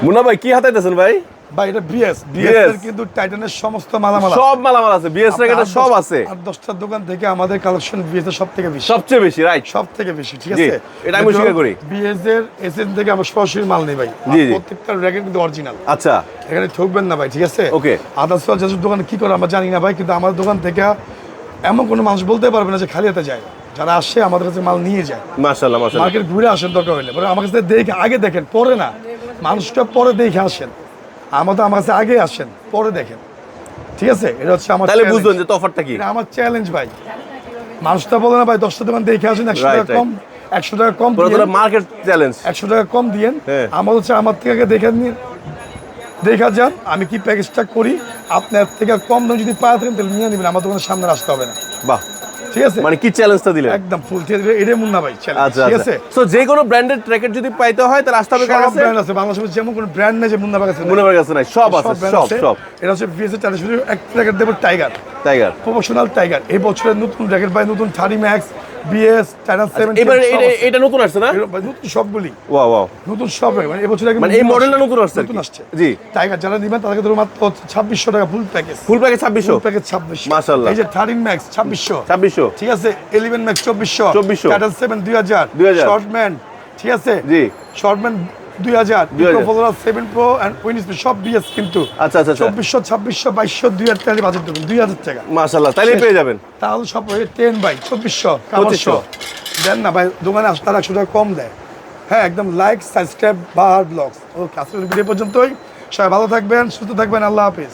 মুন্না ভাই কি হাতাইতেছেন ভাই? ভাই এটা বিএস এর কিন্তু টাইটানের সমস্ত মালামাল সব মালামাল আছে, বিএস র্যাকেটের সব আছে। আর 10টা দোকান থেকে আমাদের কালেকশন বিএস এর সবথেকে বেশি, সবচেয়ে বেশি, রাইট? সবথেকে বেশি, ঠিক জি, আছে। এটা আমি স্বীকার করি। বিএস এর এসএন থেকে আমরা সরাসরি মাল নেই ভাই, জি, জি। প্রত্যেকটা র্যাকেট কিন্তু অরিজিনাল। আচ্ছা, এখানে ঠকবেন না ভাই, ঠিক আছে। ওকে। আদার্স যেসব দোকানে কি করে আমরা জানি না ভাই, কিন্তু আমাদের দোকান থেকে এমন কোনো মানুষ বলতে পারবে না যে খালি হাতে যায়। যারা আসে আমাদের কাছে মাল নিয়ে যায়, মাশাআল্লাহ মাশাআল্লাহ। মার্কেট ঘুরে আসেন দরকার হলে, পরে আমার কাছে দেখে আগে দেখেন, পরে না। মানুষটা পরে দেখে আসেন, আমার কাছে আগে আসেন, পরে দেখেন, ঠিক আছে। এটা হচ্ছে আমার, তাহলে বুঝবেন যে তফাৎটা কি। এটা আমার চ্যালেঞ্জ ভাই। মানুষটা বলে না ভাই 10টা দোকান দেখে আসেন, 100 টাকা কম, 100 টাকা কম পুরো দিয়েন, মার্কেট চ্যালেঞ্জ। 100 টাকা কম দিয়েন। হ্যাঁ। আমার হচ্ছে আমার থেকে আগে দেখে নিন, দেখা যান আমি কি প্যাকেজটা করি। আপনার থেকে কম দাম যদি পাওয়া থাকেন তাহলে নিয়ে নেবেন, আমার দোকানের সামনে আসতে হবে না, বাহ, ঠিক আছে। মানে কি চ্যালেঞ্জটা দিলেন? একদম ফুল, ঠিক আছে। এটাই মুন্না ভাই চ্যালেঞ্জ, আচ্ছা ঠিক আচ্ছা। আছে। সো যে কোনো ব্র্যান্ডেড র্যাকেট যদি পাইতে হয় তাহলে আসতে হবে কার সব কাছে? ব্র্যান্ড আছে বাংলাদেশে, যেমন কোনো ব্র্যান্ড নেই যে মুন্না ভাই কাছে নেই। মুন্না ভাইয়ের কাছে নাই, সব আছে, brand সব আছে। সব। এটা হচ্ছে বিএস এর চ্যালেঞ্জ, শুধু এক প্যাকেট দেবো টাইগার, টাইগার। Professional tiger. এই বছরের নতুন র্যাকেট ভাই, নতুন 30 ম্যাক্স, বিএস, টাইটান 7। এবার এটা নতুন আসছে না? নতুন সবগুলি, ওয়াও ওয়াও। নতুন সব মানে এই বছর মানে এই মডেলটা নতুন আসছে আর কি? নতুন আসছে। জি। টাইগার যারা নিবেন তাদেরকে ধরো মাত্র 2600 টাকা full package. Full package 2600? Full package 2600। মাশাআল্লাহ। এই যে 13 ম্যাক্স 2600, 2600, ঠিক আছে। 11 ম্যাক্স 2400, 2400, টাইটান 7 2000, 2000, শর্টম্যান, ঠিক আছে। জি। শর্টম্যান 2000, 2000, প্রোপোজার 7 প্রো এন্ড উইনিস সব বিএস কিন্তু। আচ্ছা আচ্ছা আচ্ছা। 2400, 2600, 2200, 2000 টাকা বাজেট দেবেন, 2000 টাকা। মাশাআল্লাহ, তাইলে পেয়ে যাবেন। তাহলে সব 10 ভাই 2400, 2500 দেন না ভাই, দোকানে আসতে 100 টাকা কম দেয়। হ্যাঁ, একদম লাইক, সাবস্ক্রাইব, বাহার ব্লগস। ওকে, আজকের ভিডিও পর্যন্তই। সবাই ভালো থাকবেন, সুস্থ থাকবেন, আল্লাহ হাফেজ।